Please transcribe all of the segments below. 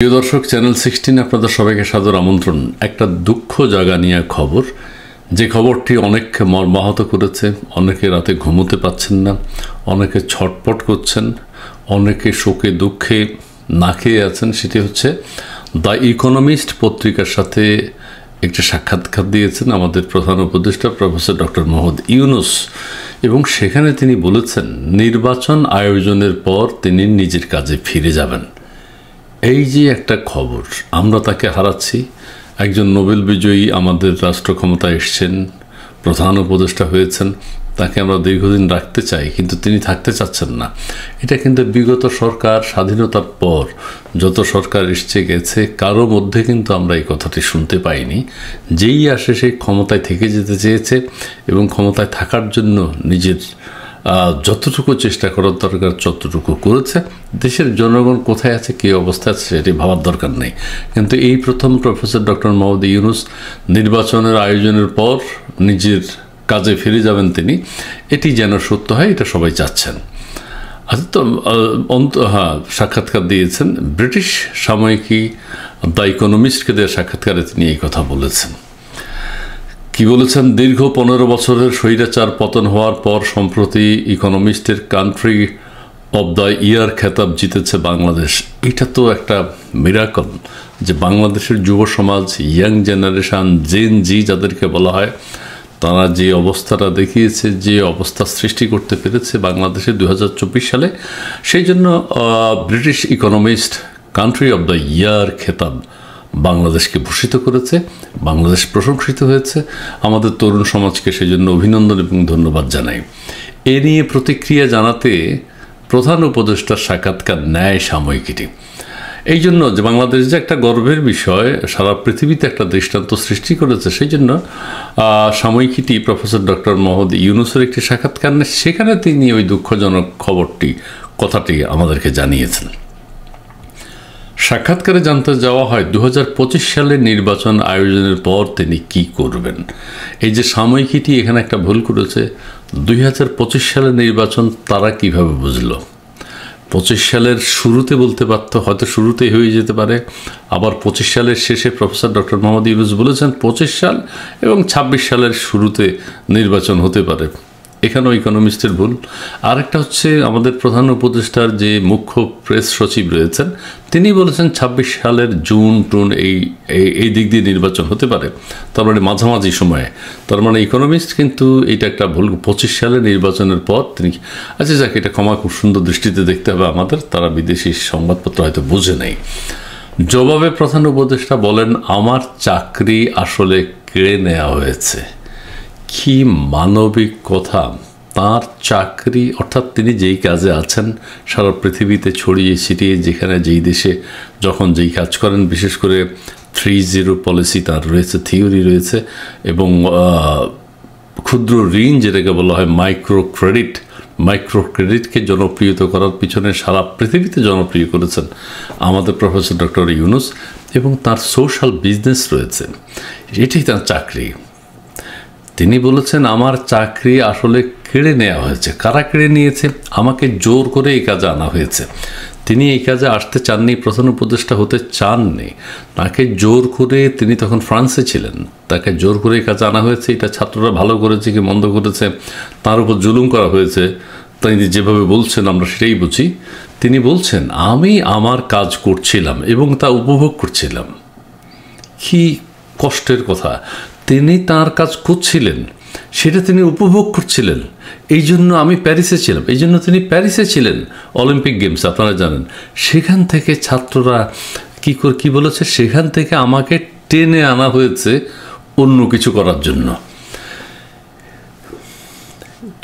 প্রিয় দর্শক, চ্যানেল 16 আপনাদের সবাইকে সাদর আমন্ত্রণ। একটা দুঃখ জাগা নিয়ে খবর, যে খবরটি অনেককে মর্মাহত করেছে। অনেকে রাতে ঘুমোতে পাচ্ছেন না, অনেকে ছটপট করছেন, অনেকে শোকে দুঃখে না খেয়ে আছেন। সেটি হচ্ছে দ্য ইকোনমিস্ট পত্রিকার সাথে একটি সাক্ষাৎকার দিয়েছেন আমাদের প্রধান উপদেষ্টা প্রফেসর ডক্টর মোহাম্মদ ইউনূস, এবং সেখানে তিনি বলেছেন নির্বাচন আয়োজনের পর তিনি নিজের কাজে ফিরে যাবেন। এই যে একটা খবর, আমরা তাকে হারাচ্ছি। একজন নোবেল বিজয়ী আমাদের রাষ্ট্র ক্ষমতায় এসছেন, প্রধান উপদেষ্টা হয়েছেন, তাকে আমরা দীর্ঘদিন রাখতে চাই, কিন্তু তিনি থাকতে চাচ্ছেন না। এটা কিন্তু বিগত সরকার, স্বাধীনতার পর যত সরকার এসছে গেছে, কারো মধ্যে কিন্তু আমরা এই কথাটি শুনতে পাইনি। যেই আসে সে ক্ষমতায় থেকে যেতে চেয়েছে এবং ক্ষমতায় থাকার জন্য নিজের যতটুকু চেষ্টা করার দরকার ততটুকু করেছে। দেশের জনগণ কোথায় আছে, কী অবস্থায় আছে, সেটি ভাবার দরকার নেই। কিন্তু এই প্রথম প্রফেসর ডক্টর মোহাম্মদ ইউনূস নির্বাচনের আয়োজনের পর নিজের কাজে ফিরে যাবেন তিনি, এটি যেন সত্য হয়, এটা সবাই চাচ্ছেন। তো সাক্ষাৎকার দিয়েছেন ব্রিটিশ সাময়িকী দ্য ইকোনমিস্টকে দেওয়া সাক্ষাৎকারে তিনি এই কথা বলেছেন। কি বলেছেন? দীর্ঘ 15 বছরের স্বৈরাচার পতন হওয়ার পর সম্প্রতি ইকোনমিস্টের কান্ট্রি অব দ্য ইয়ার খেতাব জিতেছে বাংলাদেশ। এটা তো একটা মিরাকল যে বাংলাদেশের যুব সমাজ, ইয়াং জেনারেশন, জেন জি যাদেরকে বলা হয়, তারা যে অবস্থাটা দেখিয়েছে, যে অবস্থা সৃষ্টি করতে পেরেছে বাংলাদেশে 2024 সালে, সেই জন্য British economist country of the year খেতাব বাংলাদেশকে ভূষিত করেছে। বাংলাদেশ প্রশংসিত হয়েছে। আমাদের তরুণ সমাজকে সেই জন্য অভিনন্দন এবং ধন্যবাদ জানাই। এ নিয়ে প্রতিক্রিয়া জানাতে প্রধান উপদেষ্টার সাক্ষাৎকার নেয় সাময়িকীটি। এই জন্য যে বাংলাদেশ যে একটা গর্বের বিষয়, সারা পৃথিবীতে একটা দৃষ্টান্ত সৃষ্টি করেছে, সেই জন্য সাময়িকীটি প্রফেসর ডক্টর মোহাম্মদ ইউনূসের একটি সাক্ষাৎকার নেয়। সেখানে তিনি ওই দুঃখজনক কথাটি আমাদেরকে জানিয়েছেন। সাক্ষাৎকারে জানতে যাওয়া হয় 2025 সালের নির্বাচন আয়োজনের পর তিনি কি করবেন। এই যে সাময়িকীটি এখানে একটা ভুল করেছে। 2025 সালের নির্বাচন তারা কিভাবে বুঝলো? 25 সালের শুরুতে বলতে পারত, হয়তো শুরুতেই হয়ে যেতে পারে। আবার 25 সালের শেষে প্রফেসর ডক্টর মোহাম্মদ ইউনূস বলেছেন 25 সাল এবং 26 সালের শুরুতে নির্বাচন হতে পারে। এখানেও ইকোনমিস্টের ভুল। আরেকটা হচ্ছে আমাদের প্রধান উপদেষ্টার যে মুখ্য প্রেস সচিব রয়েছেন, তিনি বলেছেন 26 সালের জুন এই দিক দিয়ে নির্বাচন হতে পারে, তার মানে মাঝামাঝি সময়ে। তার মানে ইকোনমিস্ট কিন্তু এটা একটা ভুল। 25 সালের নির্বাচনের পর তিনি, আচ্ছা যাক, এটা খুব সুন্দর দৃষ্টিতে দেখতে হবে আমাদের, তারা বিদেশি সংবাদপত্র হয়তো বোঝে নেই। জবাবে প্রধান উপদেষ্টা বলেন আমার চাকরি আসলে কেড়ে নেওয়া হয়েছে। কি মানবিক কথা! তার চাকরি, অর্থাৎ তিনি যেই কাজে আছেন সারা পৃথিবীতে ছড়িয়ে ছিটিয়ে, যেখানে যেই দেশে যখন যেই কাজ করেন, বিশেষ করে 3-0 পলিসি তার রয়েছে, থিওরি রয়েছে, এবং ক্ষুদ্র ঋণ যেটাকে বলা হয় মাইক্রো ক্রেডিটকে জনপ্রিয়তা করার পিছনে সারা পৃথিবীতে জনপ্রিয় করেছেন আমাদের প্রফেসর ডক্টর ইউনূস, এবং তার সোশ্যাল বিজনেস রয়েছে, এটাই তার চাকরি। তিনি বলেছেন আমার চাকরি আসলে কেড়ে নেওয়া হয়েছে। কারা কেড়ে নিয়েছে? আমাকে জোর করে এই কাজে আনা হয়েছে। তিনি এই কাজে আসতে চাননি, প্রধান উপদেষ্টা হতে চাননি, তাকে জোর করে, তিনি তখন ফ্রান্সে ছিলেন, তাকে জোর করে এই কাজে আনা হয়েছে। এটা ছাত্ররা ভালো করেছে কি মন্দ করেছে, তার উপর জুলুম করা হয়েছে, তিনি যেভাবে বলছেন আমরা সেটাই বুঝি। তিনি বলছেন আমি আমার কাজ করছিলাম এবং তা উপভোগ করছিলাম। কি কষ্টের কথা! তিনি তার কাজ করছিলেন, সেটা তিনি উপভোগ করছিলেন। এই জন্য আমি প্যারিসে ছিলাম, এই জন্য তিনি প্যারিসে ছিলেন অলিম্পিক গেমস, আপনারা জানেন। সেখান থেকে ছাত্ররা কি বলেছে, সেখান থেকে আমাকে টেনে আনা হয়েছে অন্য কিছু করার জন্য।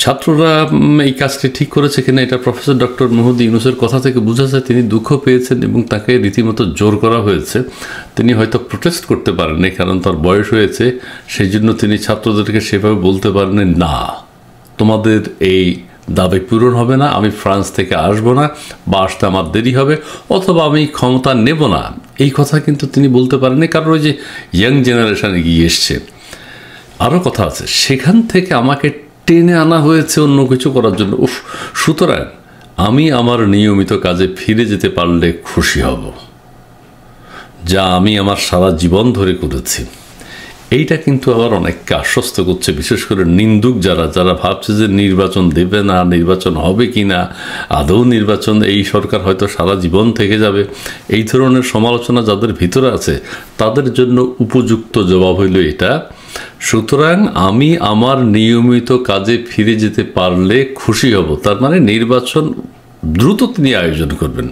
ছাত্ররা এই কাজটি ঠিক করেছে কিনা, এটা প্রফেসর ডক্টর মোহাম্মদ ইউনূসের কথা থেকে বোঝা যায় তিনি দুঃখ পেয়েছেন এবং তাকে রীতিমতো জোর করা হয়েছে। তিনি হয়তো প্রোটেস্ট করতে পারেননি, কারণ তার বয়স হয়েছে, সেই জন্য তিনি ছাত্রদেরকে সেভাবে বলতে পারেননি, না তোমাদের এই দাবি পূরণ হবে না, আমি ফ্রান্স থেকে আসবো না, বা আসতে আমার দেরি হবে, অথবা আমি ক্ষমতা নেব না। এই কথা কিন্তু তিনি বলতে পারেননি, কারণ ওই যে ইয়াং জেনারেশন এগিয়ে এসছে। আরও কথা আছে, সেখান থেকে আমাকে টেনে আনা হয়েছে অন্য কিছু করার জন্য। সুতরাং আমি আমার নিয়মিত কাজে ফিরে যেতে পারলে খুশি হব। যা আমি আমার সারা জীবন ধরে করেছি, এইটা কিন্তু আবার অনেককে আশ্বস্ত করছে, বিশেষ করে নিন্দুক যারা যারা ভাবছে যে নির্বাচন দেবে না, নির্বাচন হবে কি না, আদৌ নির্বাচন এই সরকার হয়তো সারা জীবন থেকে যাবে, এই ধরনের সমালোচনা যাদের ভিতরে আছে তাদের জন্য উপযুক্ত জবাব হইল এটা। সুতরাং আমি আমার নিয়মিত কাজে ফিরে যেতে পারলে খুশি হব। তার মানে নির্বাচন দ্রুত তিনি আয়োজন করবেন,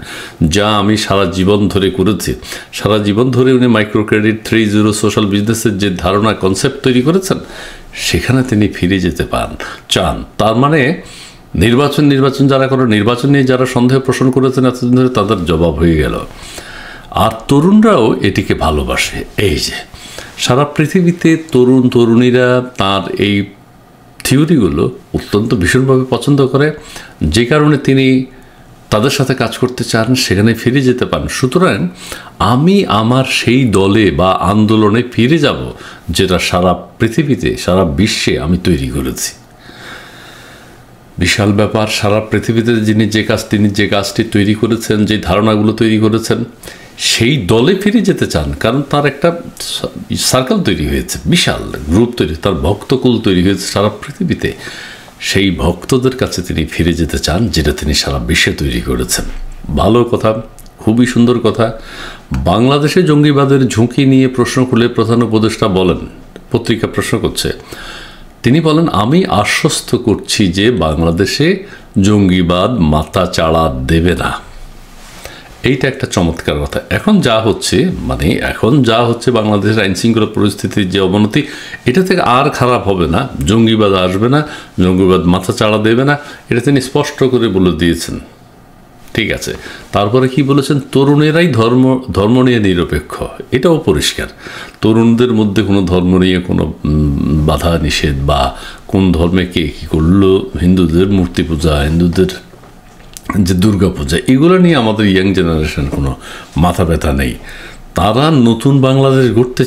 যা আমি সারা জীবন ধরে করেছি। সারা জীবন ধরে উনি মাইক্রো ক্রেডিট 3.0 সোশ্যাল বিজনেসের যে ধারণা কনসেপ্ট তৈরি করেছেন সেখানে তিনি ফিরে যেতে চান। তার মানে নির্বাচন যারা করে, নির্বাচন নিয়ে যারা সন্দেহ পোষণ করেছেন এতদিন ধরে, তাদের জবাব হয়ে গেল। আর তরুণরাও এটিকে ভালোবাসে। এই যে সারা পৃথিবীতে তরুণ তরুণীরা তার এই থিওরিগুলো অত্যন্ত ভীষণভাবে পছন্দ করে, যে কারণে তিনি তাদের সাথে কাজ করতে চান, সেখানে ফিরে যেতে পান। সুতরাং আমি আমার সেই দলে বা আন্দোলনে ফিরে যাব যেটা সারা পৃথিবীতে, সারা বিশ্বে আমি তৈরি করেছি। বিশাল ব্যাপার। সারা পৃথিবীতে তিনি যে কাজটি তৈরি করেছেন, যে ধারণাগুলো তৈরি করেছেন, সেই দলে ফিরে যেতে চান। কারণ তার একটা সার্কেল তৈরি হয়েছে, বিশাল গ্রুপ তৈরি, তার ভক্তকুল তৈরি হয়েছে সারা পৃথিবীতে। সেই ভক্তদের কাছে তিনি ফিরে যেতে চান, যেটা তিনি সারা বিশ্বে তৈরি করেছেন। ভালো কথা, খুবই সুন্দর কথা। বাংলাদেশে জঙ্গিবাদের ঝুঁকি নিয়ে প্রশ্ন করলে প্রধান উপদেষ্টা বলেন, পত্রিকা প্রশ্ন করছে, তিনি বলেন, আমি আশ্বস্ত করছি যে বাংলাদেশে জঙ্গিবাদ মাথা চাড়া দেবে না। এইটা একটা চমৎকার কথা। এখন যা হচ্ছে বাংলাদেশের আইনশৃঙ্খলা পরিস্থিতির যে অবনতি, এটা থেকে আর খারাপ হবে না, জঙ্গিবাদ আসবে না, জঙ্গিবাদ মাথা চাড়া দেবে না, এটা তিনি স্পষ্ট করে বলে দিয়েছেন। ঠিক আছে, তারপরে কি বলেছেন, তরুণেরাই ধর্ম নিয়ে নিরপেক্ষ, এটাও পরিষ্কার। তরুণদের মধ্যে কোনো ধর্ম নিয়ে কোনো বাধা নিষেধ বা কোন ধর্মে কে কী করলো, হিন্দুদের মূর্তি পূজা, হিন্দুদের যে দুর্গা পূজা, এগুলো নিয়ে আমাদের ইয়াং জেনারেশন কোনো মাথা ব্যথা নেই। তারা নতুন বাংলাদেশ গড়তে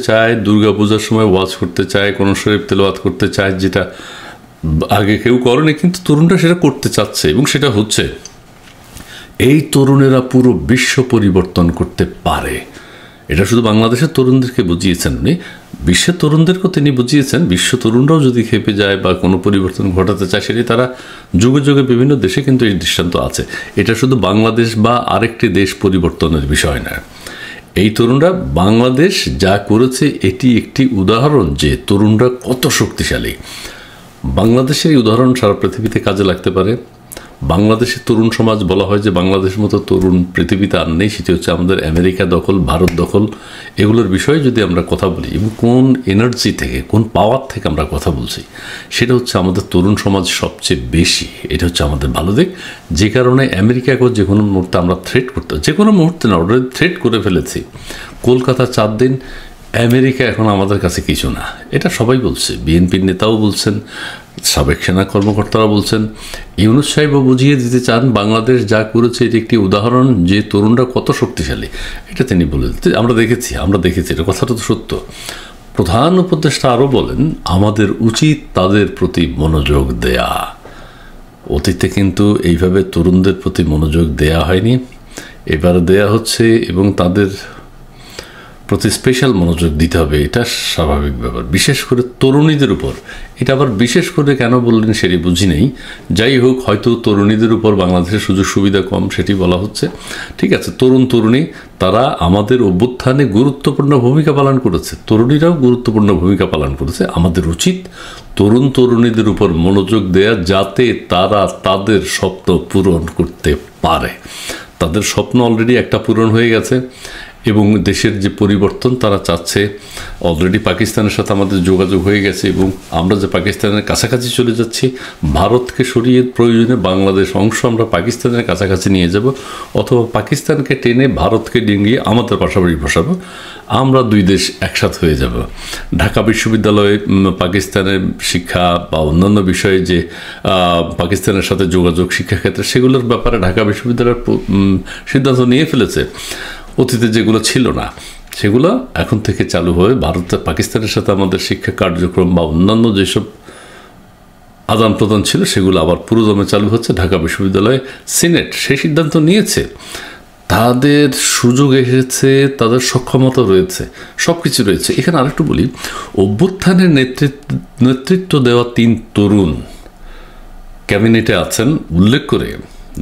চায়, দুর্গা পূজার সময় ওয়াজ করতে চায়, কোনো শরীফ তেলাওয়াত করতে চায়, যেটা আগে কেউ করেনি, কিন্তু তরুণরা সেটা করতে চাচ্ছে এবং সেটা হচ্ছে। এই তরুণেরা পুরো বিশ্ব পরিবর্তন করতে পারে। এটা শুধু বাংলাদেশের তরুণদেরকে বুঝিয়েছেন উনি, বিশ্বের তরুণদেরকেও তিনি বুঝিয়েছেন। বিশ্ব তরুণরাও যদি খেপে যায় বা কোনো পরিবর্তন ঘটাতে চায়, সেটি তারা যুগে যুগে বিভিন্ন দেশে কিন্তু এই দৃষ্টান্ত আছে। এটা শুধু বাংলাদেশ বা আরেকটি দেশ পরিবর্তনের বিষয় নয়। এই তরুণরা বাংলাদেশ যা করেছে এটি একটি উদাহরণ যে তরুণরা কত শক্তিশালী। বাংলাদেশের এই উদাহরণ সারা পৃথিবীতে কাজে লাগতে পারে। বাংলাদেশের তরুণ সমাজ, বলা হয় যে বাংলাদেশের মতো তরুণ পৃথিবীতে আর নেই, সেটি হচ্ছে আমাদের আমেরিকা দখল, ভারত দখল, এগুলোর বিষয়ে যদি আমরা কথা বলি এবং কোন এনার্জি থেকে, কোন পাওয়ার থেকে আমরা কথা বলছি, সেটা হচ্ছে আমাদের তরুণ সমাজ সবচেয়ে বেশি। এটা হচ্ছে আমাদের ভালো দিক, যে কারণে আমেরিকাকেও যে কোনো মুহূর্তে আমরা থ্রেট করতে, যে কোনো মুহূর্তে না, অলরেডি থ্রেট করে ফেলেছি। কলকাতা 4 দিন, আমেরিকা এখন আমাদের কাছে কিছু না, এটা সবাই বলছে। বিএনপির নেতাও বলছেন, সাবেক সেনা কর্মকর্তারা বলছেন। ইউনূস সাহেবও বুঝিয়ে দিতে চান বাংলাদেশ যা করেছে এটি একটি উদাহরণ যে তরুণরা কত শক্তিশালী। এটা তিনি বলে দিতে, আমরা দেখেছি, এটা কথাটা তো সত্য। প্রধান উপদেষ্টা আরও বলেন, আমাদের উচিত তাদের প্রতি মনোযোগ দেয়া। অতীতে কিন্তু এইভাবে তরুণদের প্রতি মনোযোগ দেয়া হয়নি, এবারে দেয়া হচ্ছে এবং তাদের প্রতি স্পেশাল মনোযোগ দিতে হবে, এটা স্বাভাবিক ব্যাপার, বিশেষ করে তরুণীদের উপর। এটা আবার বিশেষ করে কেন বললেন সেটি বুঝি নেই। যাই হোক, হয়তো তরুণীদের উপর বাংলাদেশের সুযোগ সুবিধা কম, সেটি বলা হচ্ছে। ঠিক আছে, তরুণী তারা আমাদের অভ্যুত্থানে গুরুত্বপূর্ণ ভূমিকা পালন করেছে, তরুণীরাও গুরুত্বপূর্ণ ভূমিকা পালন করেছে। আমাদের উচিত তরুণীদের উপর মনোযোগ দেয়া, যাতে তারা তাদের স্বপ্ন পূরণ করতে পারে। তাদের স্বপ্ন অলরেডি একটা পূরণ হয়ে গেছে এবং দেশের যে পরিবর্তন তারা চাচ্ছে। অলরেডি পাকিস্তানের সাথে আমাদের যোগাযোগ হয়ে গেছে এবং আমরা যে পাকিস্তানের কাছাকাছি চলে যাচ্ছি, ভারতকে সরিয়ে প্রয়োজনে বাংলাদেশ অংশ আমরা পাকিস্তানের কাছাকাছি নিয়ে যাব, অথবা পাকিস্তানকে টেনে ভারতকে ডিঙিয়ে আমাদের পাশাপাশি বসাবো, আমরা দুই দেশ একসাথে হয়ে যাব। ঢাকা বিশ্ববিদ্যালয়ে পাকিস্তানের শিক্ষা বা অন্যান্য বিষয়ে যে পাকিস্তানের সাথে যোগাযোগ শিক্ষাক্ষেত্রে, সেগুলোর ব্যাপারে ঢাকা বিশ্ববিদ্যালয়ের সিদ্ধান্ত নিয়ে ফেলেছে। অতীতে যেগুলো ছিল না, সেগুলো এখন থেকে চালু হয়ে পাকিস্তানের সাথে আমাদের শিক্ষা কার্যক্রম বা অন্যান্য যেসব আদান প্রদান ছিল, সেগুলো আবার পুরোদমে চালু হচ্ছে। ঢাকা বিশ্ববিদ্যালয়ে সিনেট সেই সিদ্ধান্ত নিয়েছে। তাদের সুযোগ এসেছে, তাদের সক্ষমতা রয়েছে, সব কিছু রয়েছে। এখানে আরেকটু বলি, অভ্যুত্থানের নেতৃত্ব দেওয়া 3 তরুণ ক্যাবিনেটে আছেন উল্লেখ করে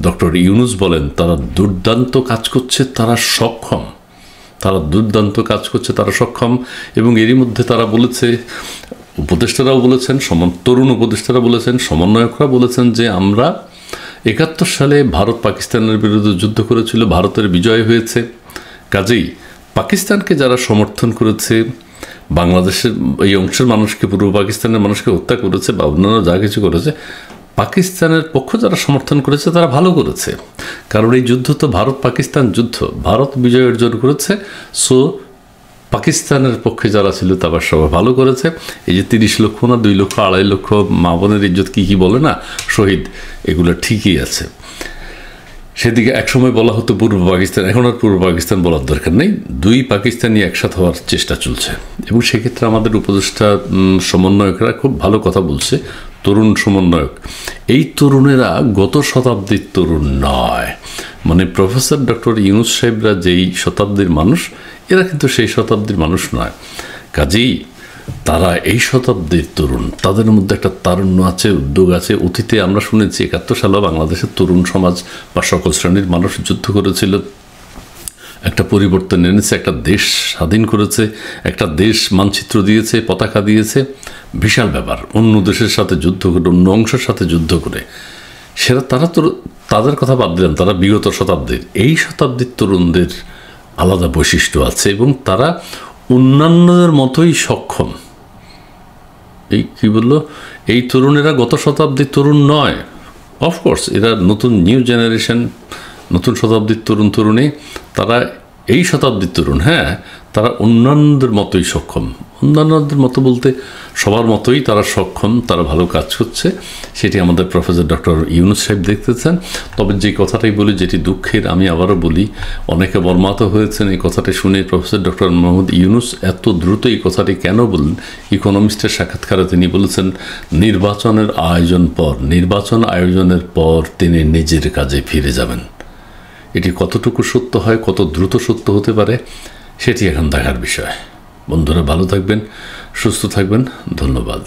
ডক্টর ইউনূস বলেন তারা দুর্দান্ত কাজ করছে, তারা সক্ষম, তারা দুর্দান্ত কাজ করছে, তারা সক্ষম। এবং এরই মধ্যে তারা বলেছে, উপদেষ্টারাও বলেছেন, তরুণ উপদেষ্টারা বলেছেন, সমন্বয়করা বলেছেন যে আমরা 71 সালে ভারত পাকিস্তানের বিরুদ্ধে যুদ্ধ করেছিল, ভারতের বিজয় হয়েছে, কাজেই পাকিস্তানকে যারা সমর্থন করেছে, বাংলাদেশের এই অংশের মানুষকে, পূর্ব পাকিস্তানের মানুষকে হত্যা করেছে বা অন্যান্য যা কিছু করেছে, পাকিস্তানের পক্ষ যারা সমর্থন করেছে তারা ভালো করেছে। কারণ এই যুদ্ধ তো ভারত পাকিস্তান যুদ্ধ, ভারত বিজয় অর্জন করেছে, সো পাকিস্তানের পক্ষে যারা ছিল তারা সবাই ভালো করেছে। এই যে 30 লক্ষ না 2 লক্ষ 2.5 লক্ষ মা বোনের ইজ্জত কী বলে না শহীদ, এগুলো ঠিকই আছে। সেদিকে একসময় বলা হতো পূর্ব পাকিস্তান, এখন আর পূর্ব পাকিস্তান বলার দরকার নেই, 2 পাকিস্তানই একসাথে হওয়ার চেষ্টা চলছে। এবং সেক্ষেত্রে আমাদের উপদেষ্টা সমন্বয়করা খুব ভালো কথা বলছে, তরুণ সমন্বয়ক। এই তরুণেরা গত শতাব্দীর তরুণ নয়, মানে প্রফেসর ডক্টর ইউনূস সাহেবরা যেই শতাব্দীর মানুষ, এরা কিন্তু সেই শতাব্দীর মানুষ নয়। কাজেই তারা এই শতাব্দীর তরুণ, তাদের মধ্যে একটা তারুণ্য আছে, উদ্যোগ আছে। অতীতে আমরা শুনেছি 71 সালে বাংলাদেশের তরুণ সমাজ বা সকল শ্রেণীর মানুষ যুদ্ধ করেছিল, একটা পরিবর্তন এনেছে, একটা দেশ স্বাধীন করেছে, একটা দেশ মানচিত্র দিয়েছে, পতাকা দিয়েছে, বিশাল ব্যাপার। অন্য দেশের সাথে যুদ্ধ করে, অন্য অংশের সাথে যুদ্ধ করে, তারা তো তাদের কথা বাদ দিলেন, তারা বিগত শতাব্দীর, এই শতাব্দীর তরুণদের আলাদা বৈশিষ্ট্য আছে এবং তারা অন্যান্যদের মতোই সক্ষম। এই কি বললো, এই তরুণেরা গত শতাব্দীর তরুণ নয়, অফকোর্স এরা নতুন নিউ জেনারেশন, নতুন শতাব্দীর তরুণ তরুণী, তারা এই শতাব্দীর তরুণ। হ্যাঁ, তারা অন্যান্যদের মতোই সক্ষম, অন্যান্যদের মতো বলতে সবার মতোই তারা সক্ষম, তারা ভালো কাজ করছে, সেটি আমাদের প্রফেসর ডক্টর ইউনূস সাহেব দেখতেছেন। তবে যে কথাটাই বলি, যেটি দুঃখের, আমি আবারও বলি, অনেকে মর্মাহত হয়েছেন এই কথাটি শুনে। প্রফেসর ডক্টর মোহাম্মদ ইউনূস এত দ্রুত এই কথাটি কেন বললেন? ইকোনমিস্টের সাক্ষাৎকারে তিনি বলেছেন নির্বাচনের আয়োজনের পর তিনি নিজের কাজে ফিরে যাবেন। এটি কতটুকু সত্য হয়, কত দ্রুত সত্য হতে পারে, সেটি এখন দেখার বিষয়। বন্ধুরা ভালো থাকবেন, সুস্থ থাকবেন, ধন্যবাদ।